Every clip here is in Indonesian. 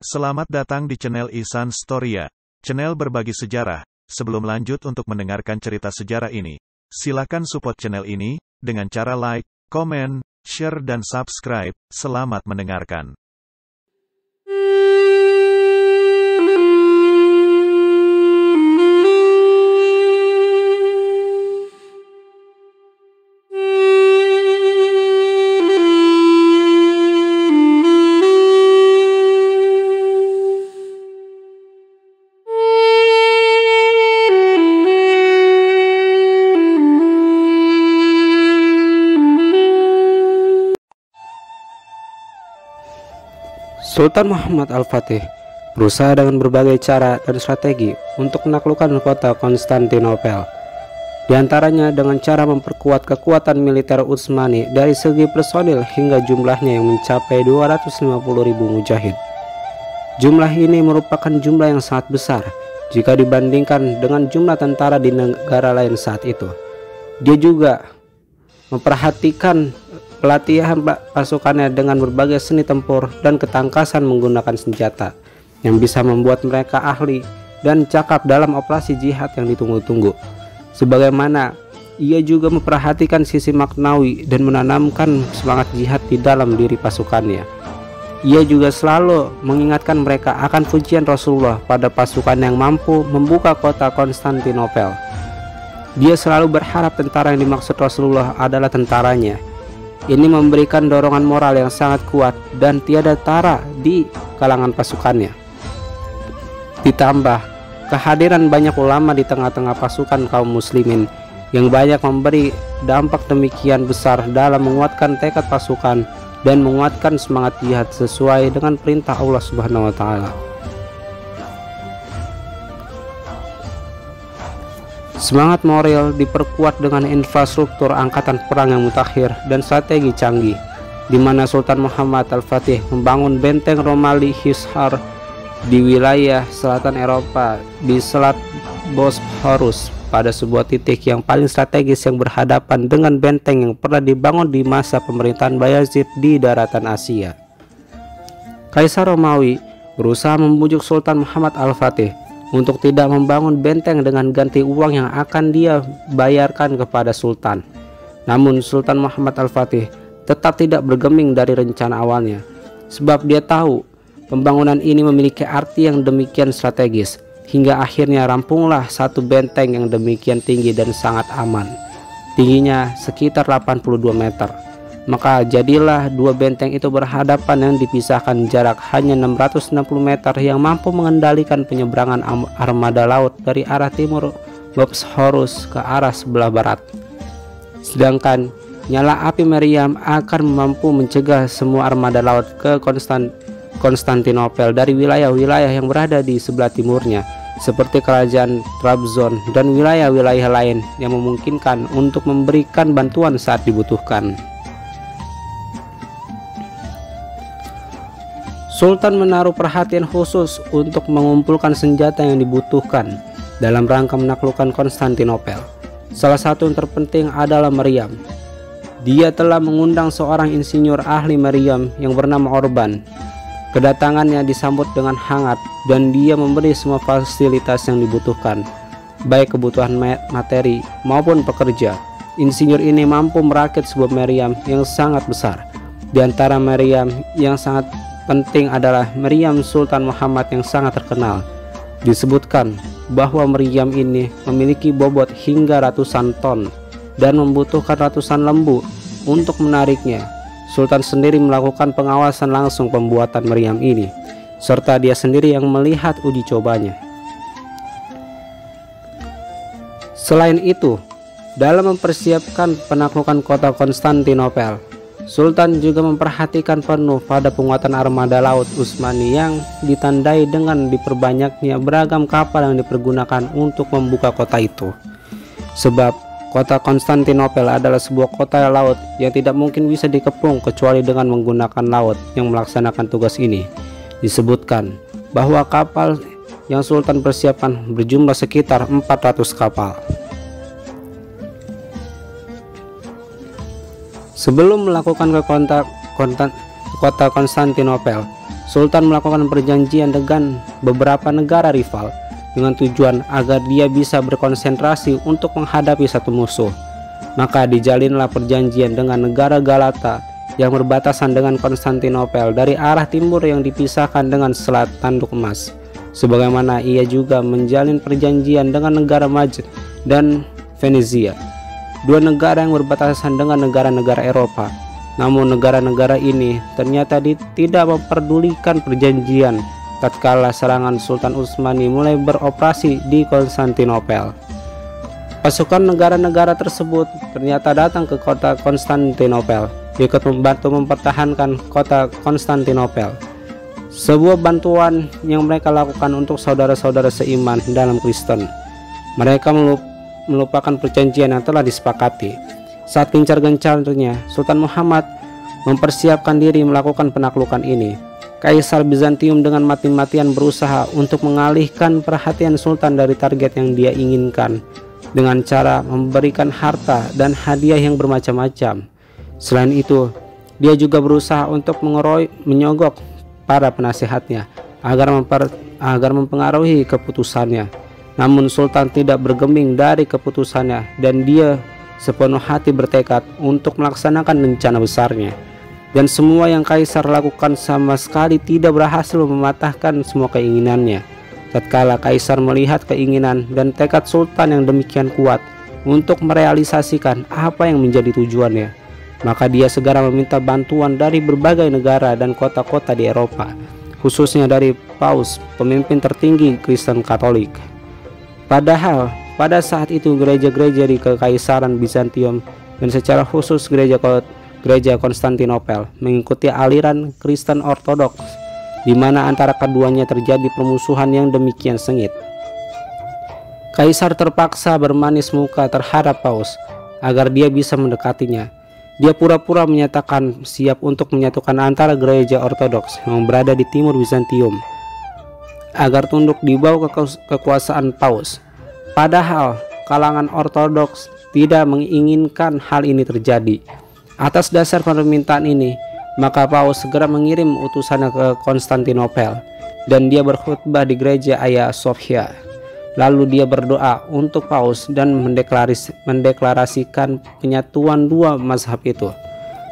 Selamat datang di channel Ihsan Storia, channel berbagi sejarah. Sebelum lanjut untuk mendengarkan cerita sejarah ini, silakan support channel ini dengan cara like, komen, share dan subscribe. Selamat mendengarkan. Sultan Muhammad Al-Fatih berusaha dengan berbagai cara dan strategi untuk menaklukkan kota Konstantinopel. Di antaranya dengan cara memperkuat kekuatan militer Utsmani dari segi personil hingga jumlahnya yang mencapai 250.000 mujahid. Jumlah ini merupakan jumlah yang sangat besar jika dibandingkan dengan jumlah tentara di negara lain saat itu. Dia juga memperhatikan pelatihan pasukannya dengan berbagai seni tempur dan ketangkasan menggunakan senjata yang bisa membuat mereka ahli dan cakap dalam operasi jihad yang ditunggu-tunggu. Sebagaimana ia juga memperhatikan sisi maknawi dan menanamkan semangat jihad di dalam diri pasukannya. Ia juga selalu mengingatkan mereka akan pujian Rasulullah pada pasukan yang mampu membuka kota Konstantinopel. Dia selalu berharap tentara yang dimaksud Rasulullah adalah tentaranya. Ini memberikan dorongan moral yang sangat kuat dan tiada tara di kalangan pasukannya. Ditambah kehadiran banyak ulama di tengah-tengah pasukan kaum muslimin yang banyak memberi dampak demikian besar dalam menguatkan tekad pasukan dan menguatkan semangat jihad sesuai dengan perintah Allah Subhanahu wa taala. Semangat moral diperkuat dengan infrastruktur angkatan perang yang mutakhir dan strategi canggih, di mana Sultan Muhammad Al-Fatih membangun benteng Romali Hishar di wilayah selatan Eropa di Selat Bosporus pada sebuah titik yang paling strategis yang berhadapan dengan benteng yang pernah dibangun di masa pemerintahan Bayazid di daratan Asia. Kaisar Romawi berusaha membujuk Sultan Muhammad Al-Fatih untuk tidak membangun benteng dengan ganti uang yang akan dia bayarkan kepada Sultan. Namun Sultan Muhammad Al-Fatih tetap tidak bergeming dari rencana awalnya, sebab dia tahu pembangunan ini memiliki arti yang demikian strategis, hingga akhirnya rampunglah satu benteng yang demikian tinggi dan sangat aman. Tingginya sekitar 82 meter. Maka jadilah dua benteng itu berhadapan yang dipisahkan jarak hanya 660 meter yang mampu mengendalikan penyeberangan armada laut dari arah timur Bosporus ke arah sebelah barat. Sedangkan nyala api meriam akan mampu mencegah semua armada laut ke Konstantinopel dari wilayah-wilayah yang berada di sebelah timurnya, seperti kerajaan Trabzon dan wilayah-wilayah lain yang memungkinkan untuk memberikan bantuan saat dibutuhkan. Sultan menaruh perhatian khusus untuk mengumpulkan senjata yang dibutuhkan dalam rangka menaklukkan Konstantinopel. Salah satu yang terpenting adalah meriam. Dia telah mengundang seorang insinyur ahli meriam yang bernama Orban. Kedatangannya disambut dengan hangat dan dia memberi semua fasilitas yang dibutuhkan, baik kebutuhan materi maupun pekerja. Insinyur ini mampu merakit sebuah meriam yang sangat besar. Di antara meriam yang sangat penting adalah meriam Sultan Muhammad yang sangat terkenal. Disebutkan bahwa meriam ini memiliki bobot hingga ratusan ton dan membutuhkan ratusan lembu untuk menariknya. Sultan sendiri melakukan pengawasan langsung pembuatan meriam ini, serta dia sendiri yang melihat uji cobanya. Selain itu, dalam mempersiapkan penaklukan kota Konstantinopel, Sultan juga memperhatikan penuh pada penguatan armada laut Utsmani yang ditandai dengan diperbanyaknya beragam kapal yang dipergunakan untuk membuka kota itu. Sebab kota Konstantinopel adalah sebuah kota laut yang tidak mungkin bisa dikepung kecuali dengan menggunakan laut yang melaksanakan tugas ini. Disebutkan bahwa kapal yang Sultan persiapkan berjumlah sekitar 400 kapal. Sebelum melakukan ke kota Konstantinopel, Sultan melakukan perjanjian dengan beberapa negara rival dengan tujuan agar dia bisa berkonsentrasi untuk menghadapi satu musuh. Maka dijalinlah perjanjian dengan negara Galata yang berbatasan dengan Konstantinopel dari arah timur yang dipisahkan dengan Selat Tanduk Emas. Sebagaimana ia juga menjalin perjanjian dengan negara Majd dan Venesia, dua negara yang berbatasan dengan negara-negara Eropa. Namun negara-negara ini ternyata tidak memperdulikan perjanjian tatkala serangan Sultan Utsmani mulai beroperasi di Konstantinopel. Pasukan negara-negara tersebut ternyata datang ke kota Konstantinopel, ikut membantu mempertahankan kota Konstantinopel. Sebuah bantuan yang mereka lakukan untuk saudara-saudara seiman dalam Kristen. Mereka melupakan perjanjian yang telah disepakati. Saat gencar-gencarnya Sultan Muhammad mempersiapkan diri melakukan penaklukan ini, Kaisar Bizantium dengan mati-matian berusaha untuk mengalihkan perhatian Sultan dari target yang dia inginkan dengan cara memberikan harta dan hadiah yang bermacam-macam. Selain itu, dia juga berusaha untuk menyogok para penasihatnya agar mempengaruhi keputusannya. Namun Sultan tidak bergeming dari keputusannya dan dia sepenuh hati bertekad untuk melaksanakan rencana besarnya. Dan semua yang Kaisar lakukan sama sekali tidak berhasil mematahkan semua keinginannya. Tatkala Kaisar melihat keinginan dan tekad Sultan yang demikian kuat untuk merealisasikan apa yang menjadi tujuannya, maka dia segera meminta bantuan dari berbagai negara dan kota-kota di Eropa, khususnya dari Paus, pemimpin tertinggi Kristen Katolik. Padahal pada saat itu gereja-gereja di Kekaisaran Bizantium dan secara khusus gereja Konstantinopel mengikuti aliran Kristen Ortodoks, di mana antara keduanya terjadi permusuhan yang demikian sengit. Kaisar terpaksa bermanis muka terhadap Paus agar dia bisa mendekatinya. Dia pura-pura menyatakan siap untuk menyatukan antara gereja Ortodoks yang berada di timur Bizantium agar tunduk di bawah kekuasaan Paus. Padahal kalangan Ortodoks tidak menginginkan hal ini terjadi. Atas dasar permintaan ini, maka Paus segera mengirim utusannya ke Konstantinopel dan dia berkhutbah di gereja Hagia Sophia. Lalu dia berdoa untuk Paus dan mendeklarasikan penyatuan dua mazhab itu.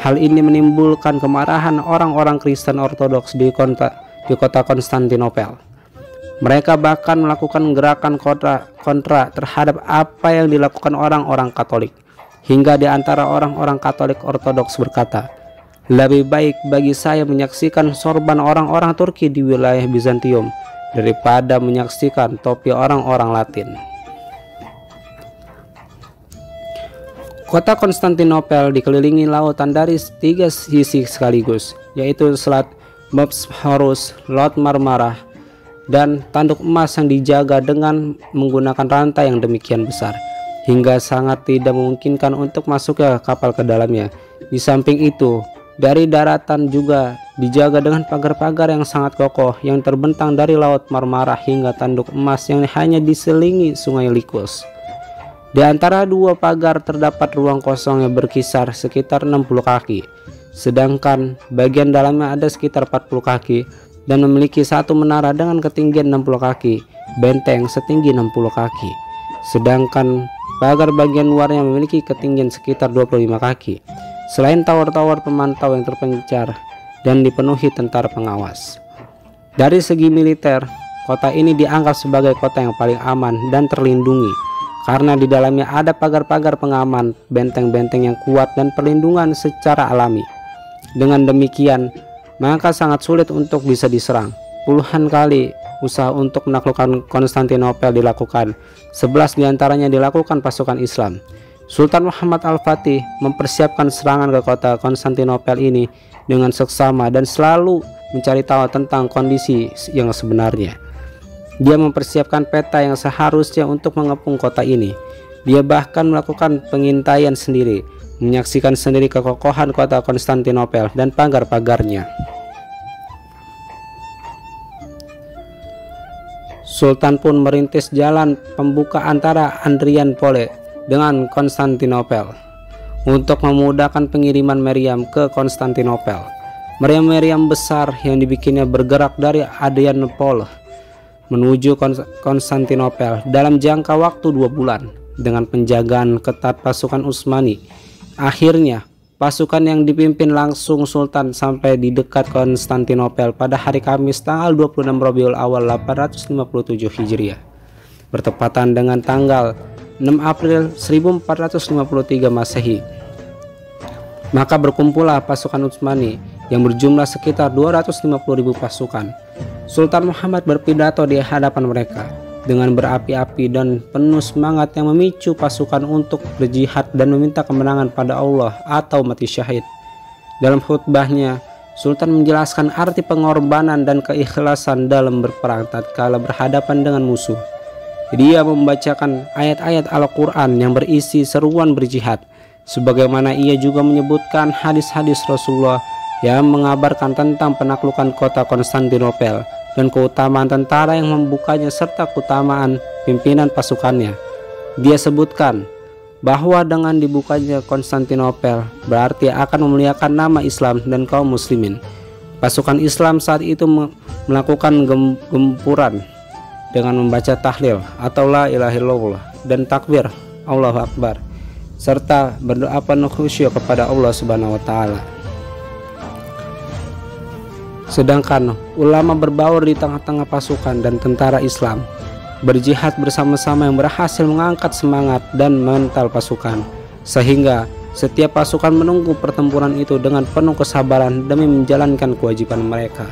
Hal ini menimbulkan kemarahan orang-orang Kristen Ortodoks di kota Konstantinopel. Mereka bahkan melakukan gerakan kontra terhadap apa yang dilakukan orang-orang Katolik, hingga di antara orang-orang Katolik Ortodoks berkata, "Lebih baik bagi saya menyaksikan sorban orang-orang Turki di wilayah Bizantium daripada menyaksikan topi orang-orang Latin." Kota Konstantinopel dikelilingi lautan dari 3 sisi sekaligus, yaitu Selat Bosphorus, Laut Marmara, dan Tanduk Emas yang dijaga dengan menggunakan rantai yang demikian besar, hingga sangat tidak memungkinkan untuk masuk ke kapal ke dalamnya. Di samping itu, dari daratan juga dijaga dengan pagar-pagar yang sangat kokoh yang terbentang dari Laut Marmara hingga Tanduk Emas yang hanya diselingi Sungai Likus. Di antara dua pagar terdapat ruang kosong yang berkisar sekitar 60 kaki, sedangkan bagian dalamnya ada sekitar 40 kaki dan memiliki satu menara dengan ketinggian 60 kaki, benteng setinggi 60 kaki. Sedangkan pagar bagian luarnya memiliki ketinggian sekitar 25 kaki. Selain tower-tower pemantau yang terpencar dan dipenuhi tentara pengawas. Dari segi militer, kota ini dianggap sebagai kota yang paling aman dan terlindungi karena di dalamnya ada pagar-pagar pengaman, benteng-benteng yang kuat dan perlindungan secara alami. Dengan demikian, maka sangat sulit untuk bisa diserang. Puluhan kali usaha untuk menaklukkan Konstantinopel dilakukan. 11 diantaranya dilakukan pasukan Islam. Sultan Muhammad Al-Fatih mempersiapkan serangan ke kota Konstantinopel ini dengan seksama dan selalu mencari tahu tentang kondisi yang sebenarnya. Dia mempersiapkan peta yang seharusnya untuk mengepung kota ini. Dia bahkan melakukan pengintaian sendiri, menyaksikan sendiri kekokohan kota Konstantinopel dan pagar-pagarnya. Sultan pun merintis jalan pembuka antara Adrianople dengan Konstantinopel untuk memudahkan pengiriman Meriam ke Konstantinopel. meriam-meriam besar yang dibikinnya bergerak dari Adrianople menuju Konstantinopel dalam jangka waktu 2 bulan dengan penjagaan ketat pasukan Utsmani. Akhirnya pasukan yang dipimpin langsung Sultan sampai di dekat Konstantinopel pada hari Kamis tanggal 26 Rabiul Awal 857 Hijriah, bertepatan dengan tanggal 6 April 1453 Masehi. Maka berkumpullah pasukan Utsmani yang berjumlah sekitar 250.000 pasukan. Sultan Muhammad berpidato di hadapan mereka dengan berapi-api dan penuh semangat yang memicu pasukan untuk berjihad dan meminta kemenangan pada Allah atau mati syahid. Dalam khutbahnya, Sultan menjelaskan arti pengorbanan dan keikhlasan dalam berperang tatkala berhadapan dengan musuh. Dia membacakan ayat-ayat Al-Quran yang berisi seruan berjihad, sebagaimana ia juga menyebutkan hadis-hadis Rasulullah yang mengabarkan tentang penaklukan kota Konstantinopel dan keutamaan tentara yang membukanya serta keutamaan pimpinan pasukannya. Dia sebutkan bahwa dengan dibukanya Konstantinopel berarti akan memuliakan nama Islam dan kaum muslimin. Pasukan Islam saat itu melakukan gempuran dengan membaca tahlil atau la ilaha illallah dan takbir Allahu Akbar serta berdoa penuh khusyuk kepada Allah Subhanahu wa taala. Sedangkan ulama berbaur di tengah-tengah pasukan dan tentara Islam berjihad bersama-sama yang berhasil mengangkat semangat dan mental pasukan, sehingga setiap pasukan menunggu pertempuran itu dengan penuh kesabaran demi menjalankan kewajiban mereka.